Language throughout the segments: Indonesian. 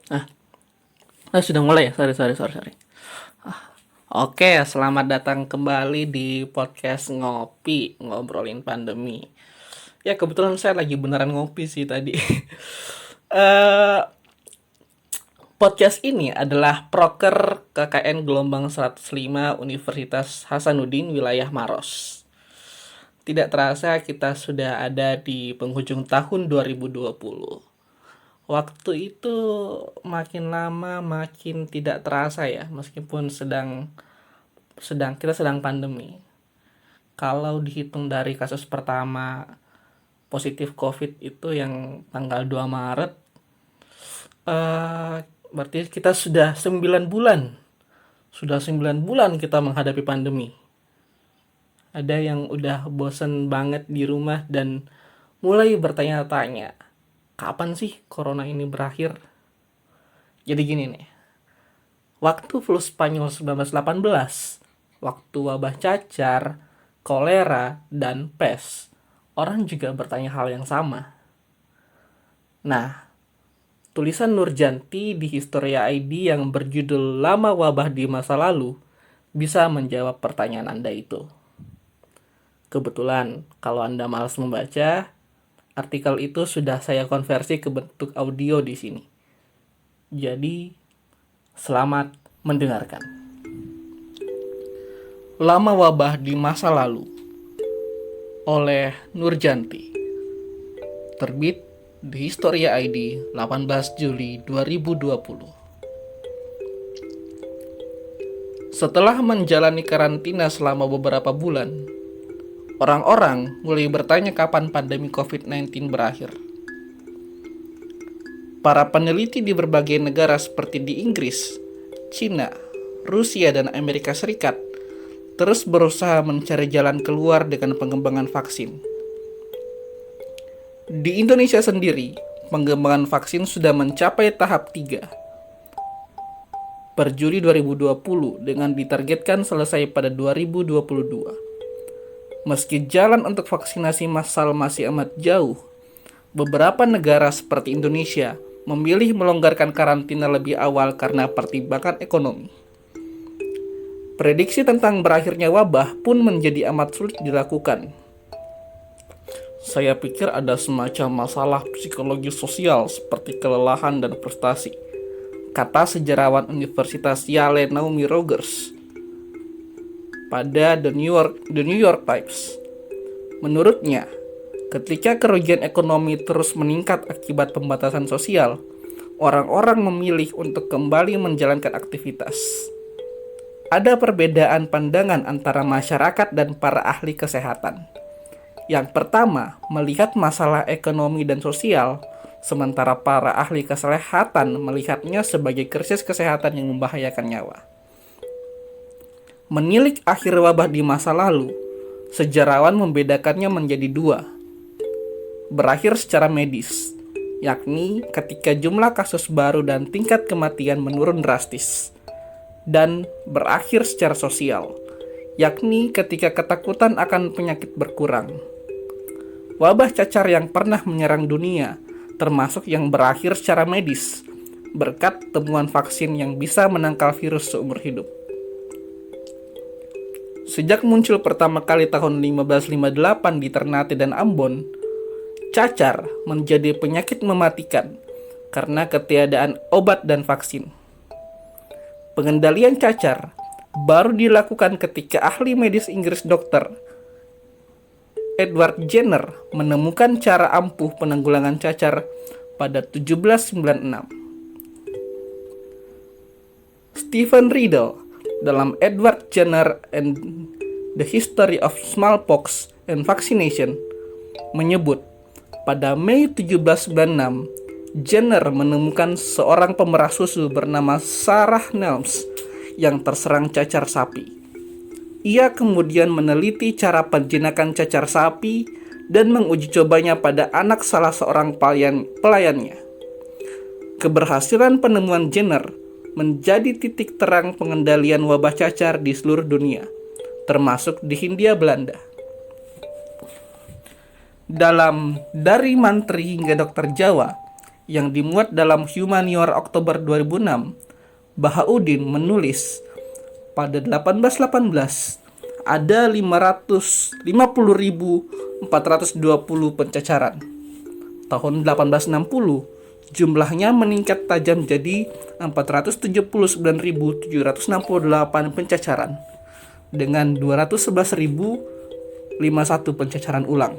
Ah, sudah mulai ya? Sorry. Oke, selamat datang kembali di podcast Ngopi, ngobrolin pandemi. Ya, kebetulan saya lagi beneran ngopi sih tadi. eh Podcast ini adalah proker KKN Gelombang 105 Universitas Hasanuddin Wilayah Maros. Tidak terasa kita sudah ada di penghujung tahun 2020. Waktu itu makin lama makin tidak terasa ya, meskipun sedang sedang kita sedang pandemi. Kalau dihitung dari kasus pertama positif COVID itu yang tanggal 2 Maret, berarti kita sudah 9 bulan. Sudah 9 bulan kita menghadapi pandemi. Ada yang udah bosen banget di rumah dan mulai bertanya-tanya, kapan sih corona ini berakhir? Jadi gini nih, waktu flu Spanyol 1918, waktu wabah cacar, kolera, dan pes, orang juga bertanya hal yang sama. Nah, tulisan Nurjanti di Historia ID yang berjudul Lama Wabah di Masa Lalu bisa menjawab pertanyaan Anda itu. Kebetulan, kalau Anda malas membaca, artikel itu sudah saya konversi ke bentuk audio di sini. Jadi, selamat mendengarkan. Lama Wabah di Masa Lalu oleh Nurjanti. Terbit di Historia ID 18 Juli 2020. Setelah menjalani karantina selama beberapa bulan, orang-orang mulai bertanya kapan pandemi COVID-19 berakhir. Para peneliti di berbagai negara seperti di Inggris, Cina, Rusia, dan Amerika Serikat terus berusaha mencari jalan keluar dengan pengembangan vaksin. Di Indonesia sendiri, pengembangan vaksin sudah mencapai tahap 3. Per Juli 2020 dengan ditargetkan selesai pada 2022. Meski jalan untuk vaksinasi massal masih amat jauh, beberapa negara seperti Indonesia memilih melonggarkan karantina lebih awal karena pertimbangan ekonomi. Prediksi tentang berakhirnya wabah pun menjadi amat sulit dilakukan. Saya pikir ada semacam masalah psikologi sosial seperti kelelahan dan frustasi, kata sejarawan Universitas Yale Naomi Rogers pada The New York Times. Menurutnya, ketika kerugian ekonomi terus meningkat akibat pembatasan sosial, orang-orang memilih untuk kembali menjalankan aktivitas. Ada perbedaan pandangan antara masyarakat dan para ahli kesehatan. Yang pertama, melihat masalah ekonomi dan sosial, sementara para ahli kesehatan melihatnya sebagai krisis kesehatan yang membahayakan nyawa. Menilik akhir wabah di masa lalu, sejarawan membedakannya menjadi dua. Berakhir secara medis, yakni ketika jumlah kasus baru dan tingkat kematian menurun drastis. Dan berakhir secara sosial, yakni ketika ketakutan akan penyakit berkurang. Wabah cacar yang pernah menyerang dunia, termasuk yang berakhir secara medis, berkat temuan vaksin yang bisa menangkal virus seumur hidup. Sejak muncul pertama kali tahun 1558 di Ternate dan Ambon, cacar menjadi penyakit mematikan karena ketiadaan obat dan vaksin. Pengendalian cacar baru dilakukan ketika ahli medis Inggris Dr. Edward Jenner menemukan cara ampuh penanggulangan cacar pada 1796. Stephen Riddle dalam Edward Jenner and the History of Smallpox and Vaccination menyebut pada Mei 1796 Jenner menemukan seorang pemerah susu bernama Sarah Nelms yang terserang cacar sapi. Ia kemudian meneliti cara penjinakan cacar sapi dan menguji cobanya pada anak salah seorang pelayannya. Keberhasilan penemuan Jenner menjadi titik terang pengendalian wabah cacar di seluruh dunia, termasuk di Hindia Belanda. Dalam Dari Mantri hingga Dokter Jawa, yang dimuat dalam Humaniora Oktober 2006, Bahauddin menulis pada 1818 ada 550.420 pencacaran. Tahun 1860, jumlahnya meningkat tajam jadi 479.768 pencacaran dengan 211.051 pencacaran ulang.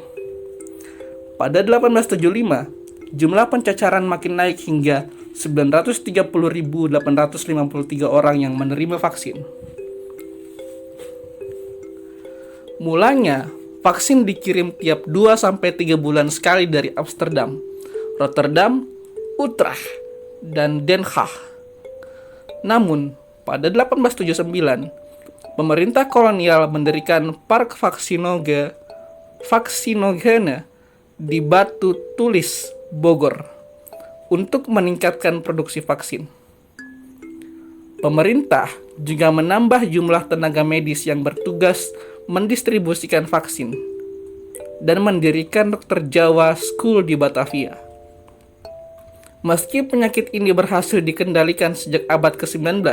Pada 1875, jumlah pencacaran makin naik hingga 930.853 orang yang menerima vaksin. Mulanya, vaksin dikirim tiap 2-3 bulan sekali dari Amsterdam, Rotterdam, Utrecht, dan Den Haag. Namun, pada 1879, pemerintah kolonial mendirikan Park Vaksinogene di Batu Tulis, Bogor, untuk meningkatkan produksi vaksin. Pemerintah juga menambah jumlah tenaga medis yang bertugas mendistribusikan vaksin dan mendirikan Dr. Jawa School di Batavia. Meski penyakit ini berhasil dikendalikan sejak abad ke-19,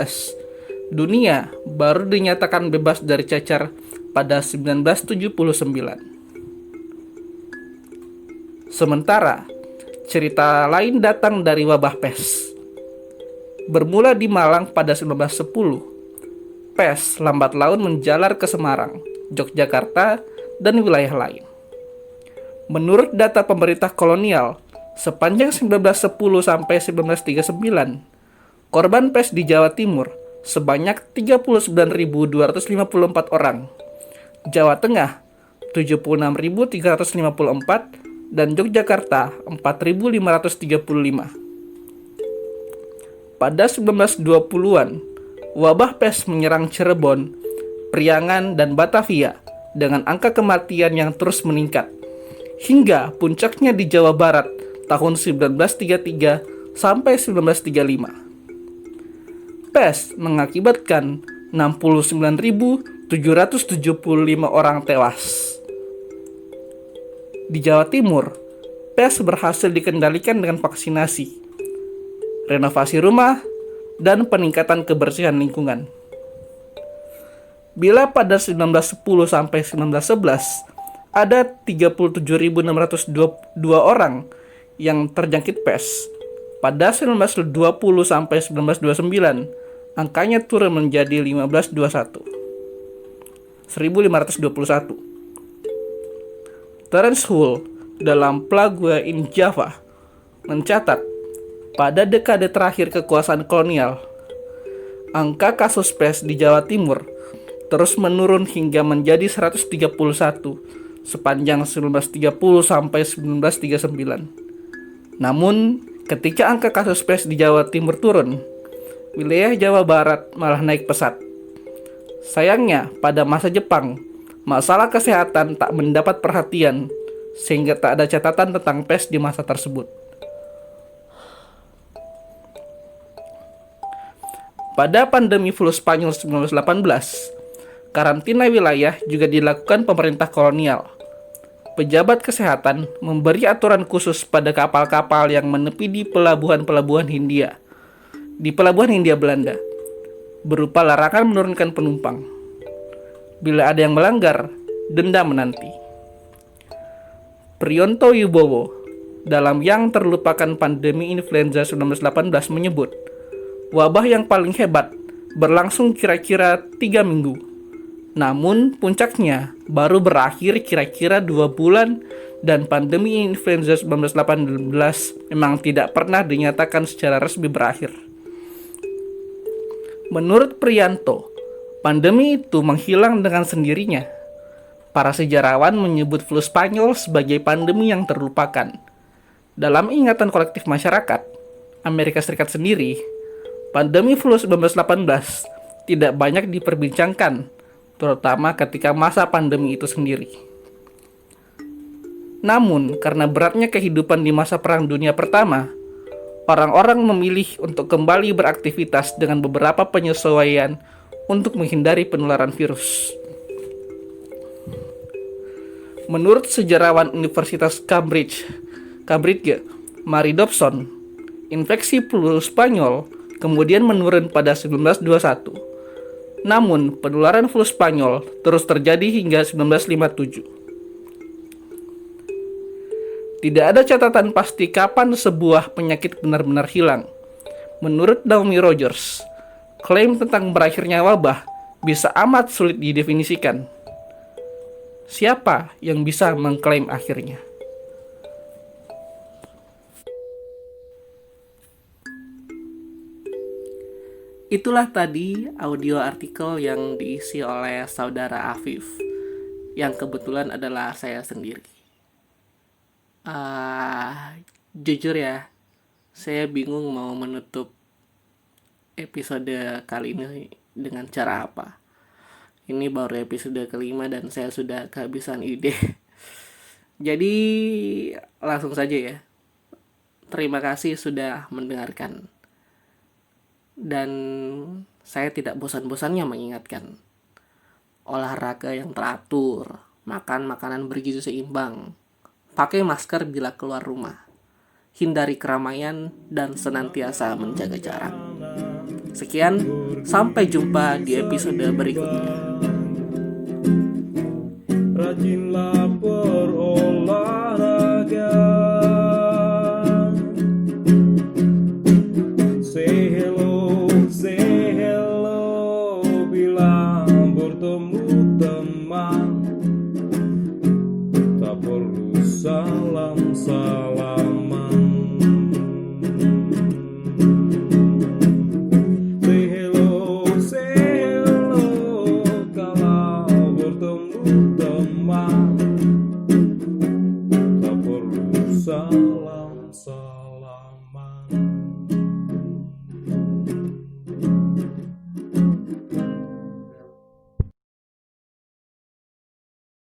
dunia baru dinyatakan bebas dari cacar pada 1979. Sementara, cerita lain datang dari wabah pes. Bermula di Malang pada 1910, pes lambat laun menjalar ke Semarang, Yogyakarta, dan wilayah lain. Menurut data pemerintah kolonial, sepanjang 1910 sampai 1939, korban pes di Jawa Timur sebanyak 39.254 orang, Jawa Tengah 76.354, dan Yogyakarta 4.535. Pada 1920-an, wabah pes menyerang Cirebon, Priangan, dan Batavia dengan angka kematian yang terus meningkat, hingga puncaknya di Jawa Barat tahun 1933 sampai 1935. Pes mengakibatkan 69.775 orang tewas. Di Jawa Timur, pes berhasil dikendalikan dengan vaksinasi, renovasi rumah, dan peningkatan kebersihan lingkungan. Bila pada 1910 sampai 1911 ada 37.602 orang yang terjangkit pes, pada 1920 sampai 1929 angkanya turun menjadi 1521. Terence Hull dalam Plague in Java mencatat pada dekade terakhir kekuasaan kolonial, angka kasus pes di Jawa Timur terus menurun hingga menjadi 131 sepanjang 1930 sampai 1939. Namun, ketika angka kasus pes di Jawa Timur turun, wilayah Jawa Barat malah naik pesat. Sayangnya, pada masa Jepang, masalah kesehatan tak mendapat perhatian, sehingga tak ada catatan tentang pes di masa tersebut. Pada pandemi flu Spanyol 1918, karantina wilayah juga dilakukan pemerintah kolonial. Pejabat kesehatan memberi aturan khusus pada kapal-kapal yang menepi di pelabuhan-pelabuhan Hindia, di pelabuhan Hindia Belanda, berupa larangan menurunkan penumpang. Bila ada yang melanggar, denda menanti. Priyanto Wibowo dalam Yang Terlupakan Pandemi Influenza 1918 menyebut, wabah yang paling hebat berlangsung kira-kira 3 minggu. Namun puncaknya baru berakhir kira-kira 2 bulan dan pandemi influenza 1918 memang tidak pernah dinyatakan secara resmi berakhir. Menurut Priyanto, pandemi itu menghilang dengan sendirinya. Para sejarawan menyebut flu Spanyol sebagai pandemi yang terlupakan. Dalam ingatan kolektif masyarakat, Amerika Serikat sendiri, pandemi flu 1918 tidak banyak diperbincangkan, terutama ketika masa pandemi itu sendiri. Namun, karena beratnya kehidupan di masa Perang Dunia Pertama, orang-orang memilih untuk kembali beraktivitas dengan beberapa penyesuaian untuk menghindari penularan virus. Menurut sejarawan Universitas Cambridge, Mary Dobson, Infeksi flu Spanyol kemudian menurun pada 1921. Namun, penularan flu Spanyol terus terjadi hingga 1957. Tidak ada catatan pasti kapan sebuah penyakit benar-benar hilang. Menurut Naomi Rogers, klaim tentang berakhirnya wabah bisa amat sulit didefinisikan. Siapa yang bisa mengklaim akhirnya? Itulah tadi audio artikel yang diisi oleh saudara Afif, yang kebetulan adalah saya sendiri. Jujur ya, saya bingung mau menutup episode kali ini dengan cara apa. Ini baru episode kelima dan saya sudah kehabisan ide. Jadi langsung saja ya. Terima kasih sudah mendengarkan. Dan saya tidak bosan-bosannya mengingatkan, olahraga yang teratur, makan makanan bergizi seimbang, pakai masker bila keluar rumah, hindari keramaian, dan senantiasa menjaga jarak. Sekian, sampai jumpa di episode berikutnya. Rajinlah berolahraga. Say hello bila bertemu teman. Tak perlu salam-salaman. Say hello kalau bertemu teman. Tak perlu salam.